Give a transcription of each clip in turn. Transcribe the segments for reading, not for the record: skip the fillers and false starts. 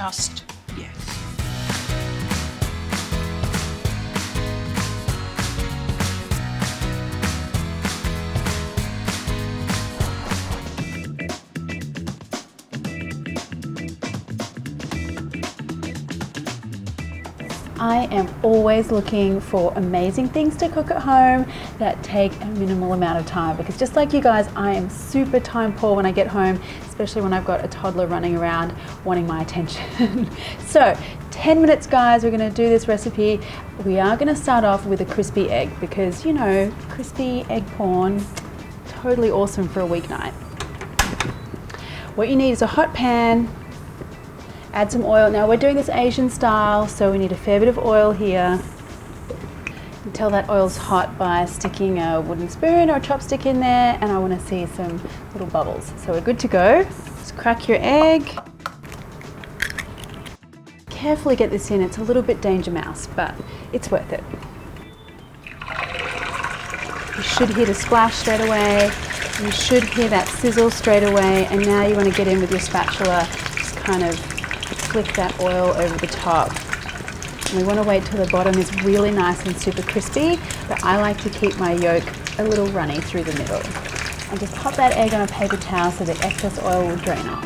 Just yes. I am always looking for amazing things to cook at home that take a minimal amount of time, because just like you guys, I am super time poor when I get home, especially when I've got a toddler running around wanting my attention. So 10 minutes guys, we're going to do this recipe. We are going to start off with a crispy egg because, you know, crispy egg porn, totally awesome for a weeknight. What you need is a hot pan. Add some oil. Now we're doing this Asian style, so we need a fair bit of oil here. Until that oil's hot by sticking a wooden spoon or a chopstick in there, and I want to see some little bubbles. So we're good to go. Just crack your egg. Carefully get this in. It's a little bit danger mouse, but it's worth it. You should hear the splash straight away. You should hear that sizzle straight away, and now you want to get in with your spatula, just kind of flick that oil over the top. And we want to wait till the bottom is really nice and super crispy, but I like to keep my yolk a little runny through the middle. And just pop that egg on a paper towel so the excess oil will drain off.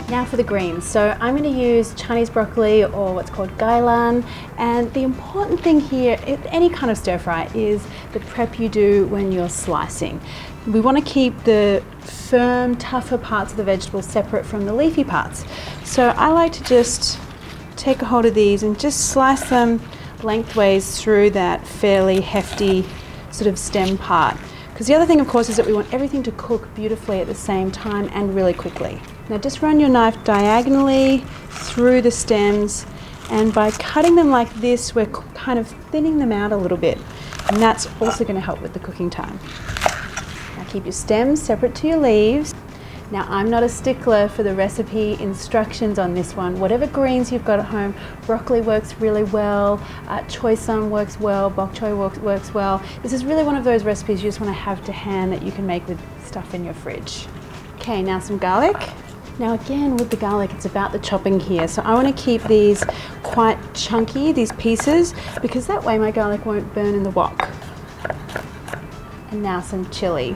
Now for the greens. So I'm going to use Chinese broccoli, or what's called gailan, and the important thing here, any kind of stir fry, is the prep you do when you're slicing. We want to keep the firm, tougher parts of the vegetables separate from the leafy parts. So I like to just take a hold of these and just slice them lengthways through that fairly hefty sort of stem part. Because the other thing, of course, is that we want everything to cook beautifully at the same time and really quickly. Now just run your knife diagonally through the stems, and by cutting them like this, we're kind of thinning them out a little bit, and that's also going to help with the cooking time. Now keep your stems separate to your leaves. Now I'm not a stickler for the recipe instructions on this one. Whatever greens you've got at home, broccoli works really well, choy sum works well, bok choy works well. This is really one of those recipes you just want to have to hand that you can make with stuff in your fridge. Okay, now some garlic. Now again, with the garlic, it's about the chopping here. So I want to keep these quite chunky, these pieces, because that way my garlic won't burn in the wok. And now some chili.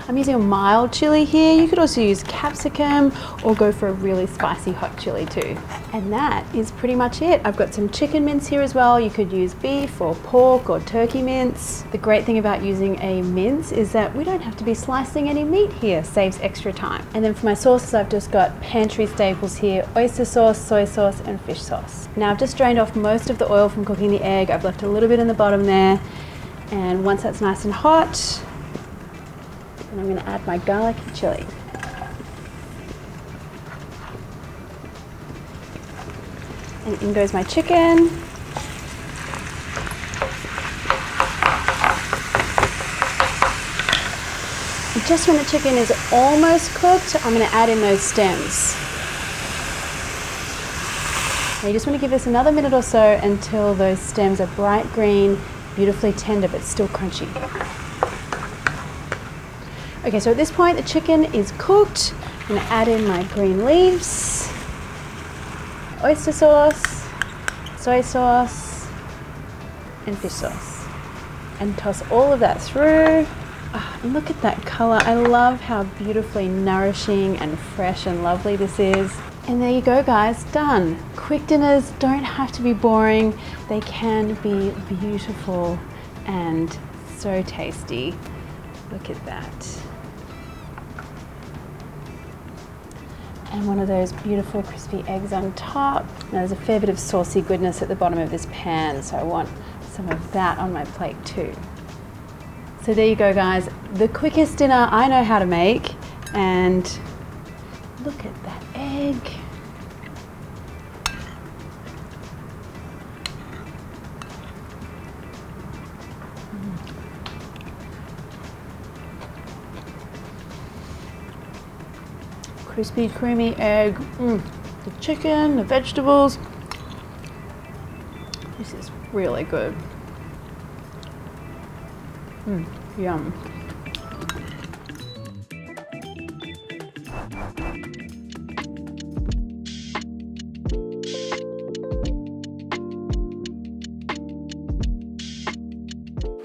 I'm using a mild chili here. You could also use capsicum or go for a really spicy hot chili too. And that is pretty much it. I've got some chicken mince here as well. You could use beef or pork or turkey mince. The great thing about using a mince is that we don't have to be slicing any meat here, saves extra time. And then for my sauces, I've just got pantry staples here: oyster sauce, soy sauce, and fish sauce. Now I've just drained off most of the oil from cooking the egg. I've left a little bit in the bottom there. And once that's nice and hot, and I'm going to add my garlic and chili. And in goes my chicken. And just when the chicken is almost cooked, I'm going to add in those stems. Now you just want to give this another minute or so until those stems are bright green, beautifully tender, but still crunchy. Okay, so at this point the chicken is cooked. I'm going to add in my green leaves, oyster sauce, soy sauce, and fish sauce, and toss all of that through. Oh, and look at that color. I love how beautifully nourishing and fresh and lovely this is. And there you go guys, done. Quick dinners don't have to be boring. They can be beautiful and so tasty. Look at that. And one of those beautiful crispy eggs on top. Now there's a fair bit of saucy goodness at the bottom of this pan, so I want some of that on my plate too. So there you go guys, the quickest dinner I know how to make, and look at that egg. Crispy, creamy egg, the chicken, the vegetables. This is really good. Yum.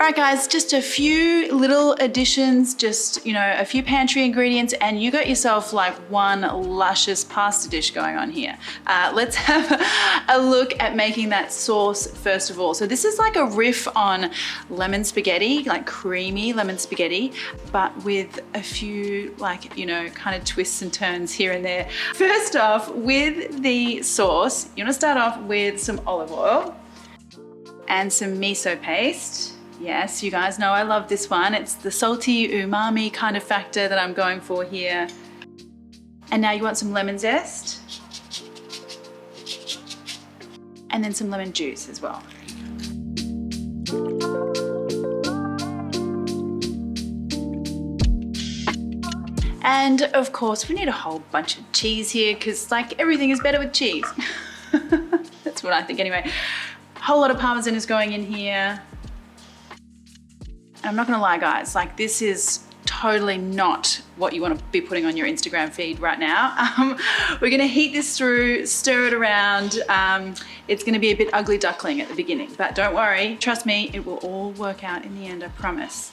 All right guys, just a few little additions, just, a few pantry ingredients, and you got yourself like one luscious pasta dish going on here. Let's have a look at making that sauce first of all. So this is like a riff on lemon spaghetti, like creamy lemon spaghetti, but with a few kind of twists and turns here and there. First off, with the sauce, you wanna start off with some olive oil and some miso paste. Yes, you guys know I love this one. It's the salty umami kind of factor that I'm going for here. And now you want some lemon zest. And then some lemon juice as well. And of course, we need a whole bunch of cheese here because everything is better with cheese. That's what I think anyway. A whole lot of Parmesan is going in here. And I'm not gonna lie guys, this is totally not what you wanna be putting on your Instagram feed right now. We're gonna heat this through, stir it around. It's gonna be a bit ugly duckling at the beginning, but don't worry, trust me, it will all work out in the end, I promise.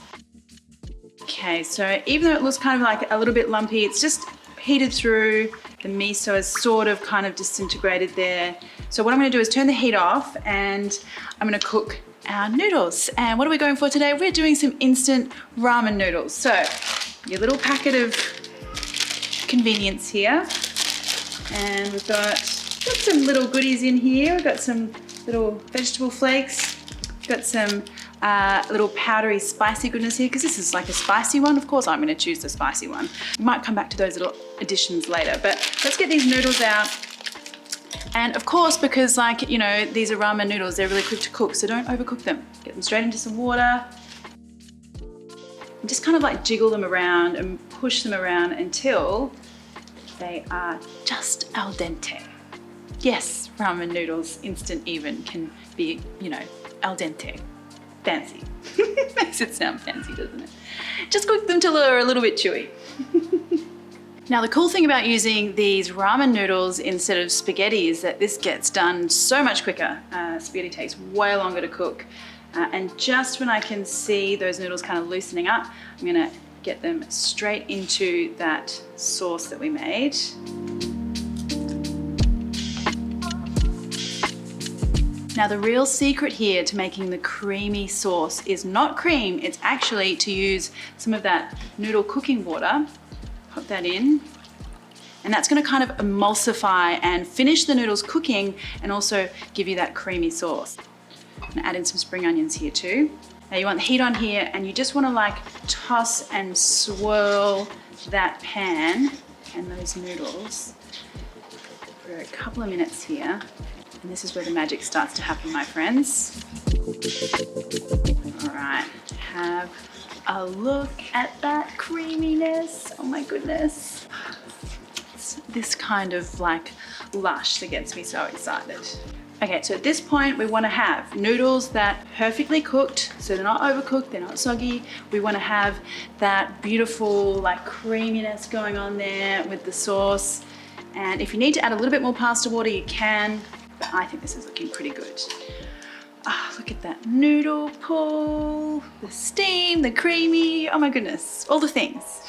Okay, so even though it looks kind of a little bit lumpy, it's just heated through. The miso is sort of kind of disintegrated there. So what I'm gonna do is turn the heat off and I'm gonna cook our noodles. And what are we going for today? We're doing some instant ramen noodles. So your little packet of convenience here. And we've got some little goodies in here. We've got some little vegetable flakes. We've got some little powdery spicy goodness here because this is like a spicy one. Of course, I'm gonna choose the spicy one. We might come back to those little additions later, but let's get these noodles out. And of course, because these are ramen noodles, they're really quick to cook, so don't overcook them. Get them straight into some water. And just kind of jiggle them around and push them around until they are just al dente. Yes, ramen noodles, instant even, can be, al dente. Fancy. Makes it sound fancy, doesn't it? Just cook them till they're a little bit chewy. Now the cool thing about using these ramen noodles instead of spaghetti is that this gets done so much quicker. Spaghetti takes way longer to cook. And just when I can see those noodles kind of loosening up, I'm gonna get them straight into that sauce that we made. Now the real secret here to making the creamy sauce is not cream, it's actually to use some of that noodle cooking water. Pop that in, and that's gonna kind of emulsify and finish the noodles cooking and also give you that creamy sauce. I'm gonna add in some spring onions here too. Now you want the heat on here and you just wanna toss and swirl that pan and those noodles for a couple of minutes here. And this is where the magic starts to happen, my friends. All right, have a look at that creaminess. Oh my goodness. It's this kind of lush that gets me so excited. Okay, so at this point we want to have noodles that perfectly cooked, so they're not overcooked, they're not soggy. We want to have that beautiful creaminess going on there with the sauce. And if you need to add a little bit more pasta water, you can, but I think this is looking pretty good. Ah, look at that noodle pull, the steam, the creamy, oh my goodness, all the things.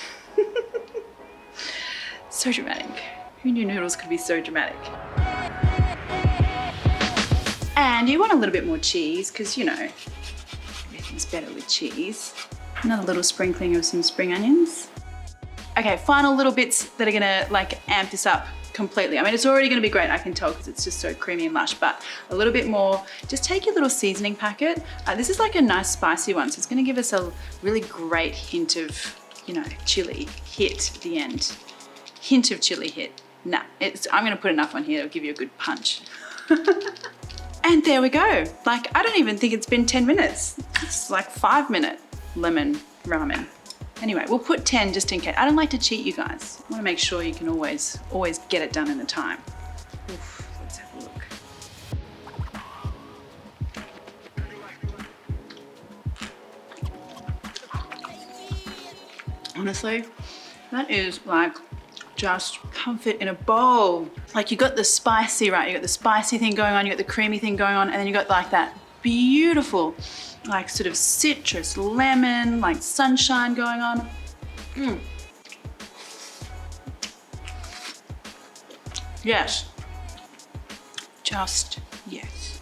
So dramatic. Who knew noodles could be so dramatic? And you want a little bit more cheese because, everything's better with cheese. Another little sprinkling of some spring onions. Okay, final little bits that are gonna amp this up completely. I mean, it's already gonna be great, I can tell, because it's just so creamy and lush, but a little bit more. Just take your little seasoning packet. This is a nice spicy one, so it's gonna give us a really great hint of, chili hit at the end. Hint of chili hit. Nah, I'm gonna put enough on here, it'll give you a good punch. And there we go. I don't even think it's been 10 minutes. It's 5-minute lemon ramen. Anyway, we'll put 10 just in case. I don't like to cheat you guys. I wanna make sure you can always get it done in the time. Oof, let's have a look. Honestly, that is like just comfort in a bowl. Like you got the spicy, right? You got the spicy thing going on, you got the creamy thing going on, and then you got like that beautiful, like sort of citrus, lemon, like sunshine going on. Yes. Just yes.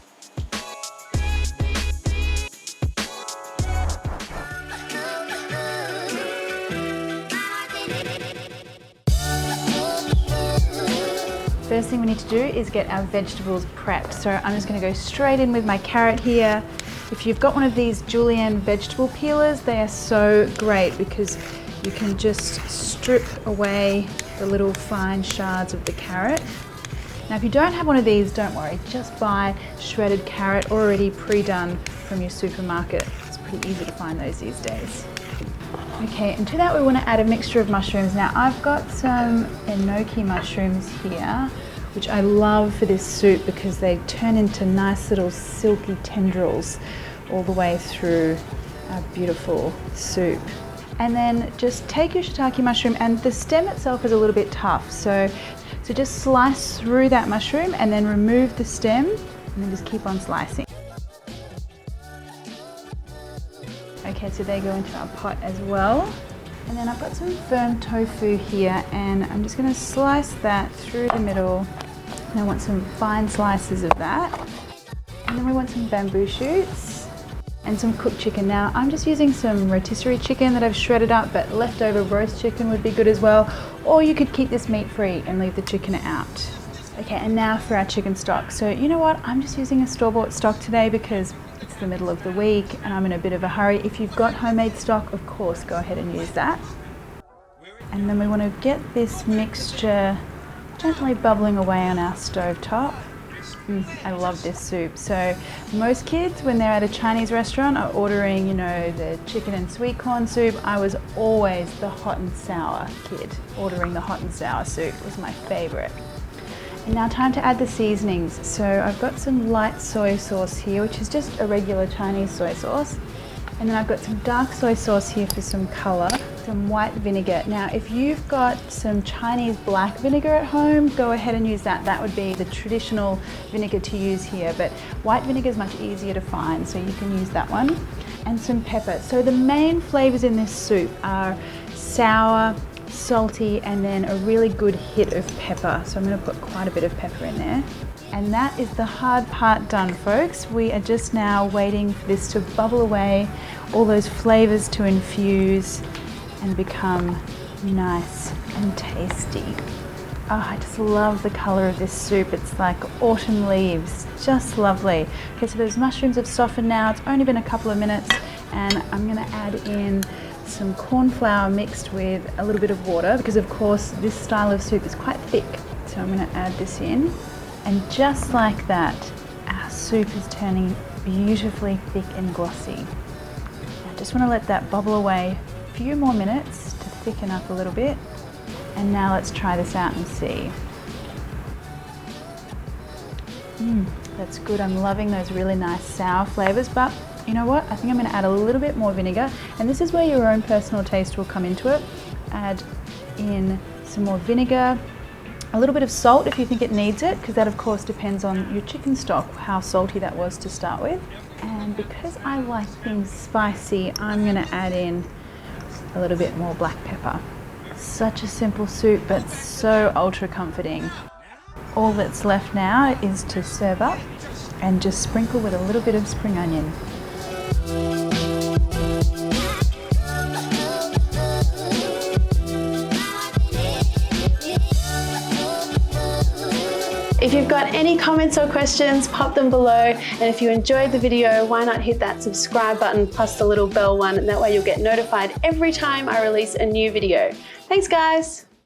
First thing we need to do is get our vegetables prepped. So I'm just going to go straight in with my carrot here. If you've got one of these julienne vegetable peelers, they are so great because you can just strip away the little fine shards of the carrot. Now if you don't have one of these, don't worry, just buy shredded carrot already pre-done from your supermarket. It's pretty easy to find those these days. Okay, and to that we want to add a mixture of mushrooms. Now I've got some enoki mushrooms here, which I love for this soup because they turn into nice little silky tendrils all the way through our beautiful soup. And then just take your shiitake mushroom, and the stem itself is a little bit tough, so just slice through that mushroom and then remove the stem and then just keep on slicing. Okay, so they go into our pot as well. And then I've got some firm tofu here, and I'm just going to slice that through the middle. And I want some fine slices of that. And then we want some bamboo shoots and some cooked chicken. Now I'm just using some rotisserie chicken that I've shredded up, but leftover roast chicken would be good as well. Or you could keep this meat free and leave the chicken out. Okay, and now for our chicken stock. So you know what, I'm just using a store-bought stock today because it's the middle of the week and I'm in a bit of a hurry. If you've got homemade stock, of course, go ahead and use that. And then we want to get this mixture gently bubbling away on our stovetop. I love this soup. So most kids, when they're at a Chinese restaurant, are ordering, you know, the chicken and sweet corn soup. I was always the hot and sour kid. Ordering the hot and sour soup was my favorite. And now time to add the seasonings. So I've got some light soy sauce here, which is just a regular Chinese soy sauce. And then I've got some dark soy sauce here for some color, some white vinegar. Now, if you've got some Chinese black vinegar at home, go ahead and use that. That would be the traditional vinegar to use here, but white vinegar is much easier to find, so you can use that one. And some pepper. So the main flavors in this soup are sour, salty, and then a really good hit of pepper. So I'm going to put quite a bit of pepper in there. And that is the hard part done, folks. We are just now waiting for this to bubble away, all those flavors to infuse and become nice and tasty. Oh, I just love the color of this soup. It's like autumn leaves, just lovely. Okay, so those mushrooms have softened now. It's only been a couple of minutes, and I'm gonna add in some corn flour mixed with a little bit of water because of course this style of soup is quite thick. So I'm gonna add this in. And just like that, our soup is turning beautifully thick and glossy. I just want to let that bubble away a few more minutes to thicken up a little bit. And now let's try this out and see. That's good. I'm loving those really nice sour flavors, but you know what? I think I'm going to add a little bit more vinegar, and this is where your own personal taste will come into it. Add in some more vinegar. A little bit of salt if you think it needs it, because that of course depends on your chicken stock, how salty that was to start with. And because I like things spicy, I'm going to add in a little bit more black pepper. Such a simple soup, but so ultra comforting. All that's left now is to serve up and just sprinkle with a little bit of spring onion. If you've got any comments or questions, pop them below. And if you enjoyed the video, why not hit that subscribe button plus the little bell one, and that way you'll get notified every time I release a new video. Thanks guys.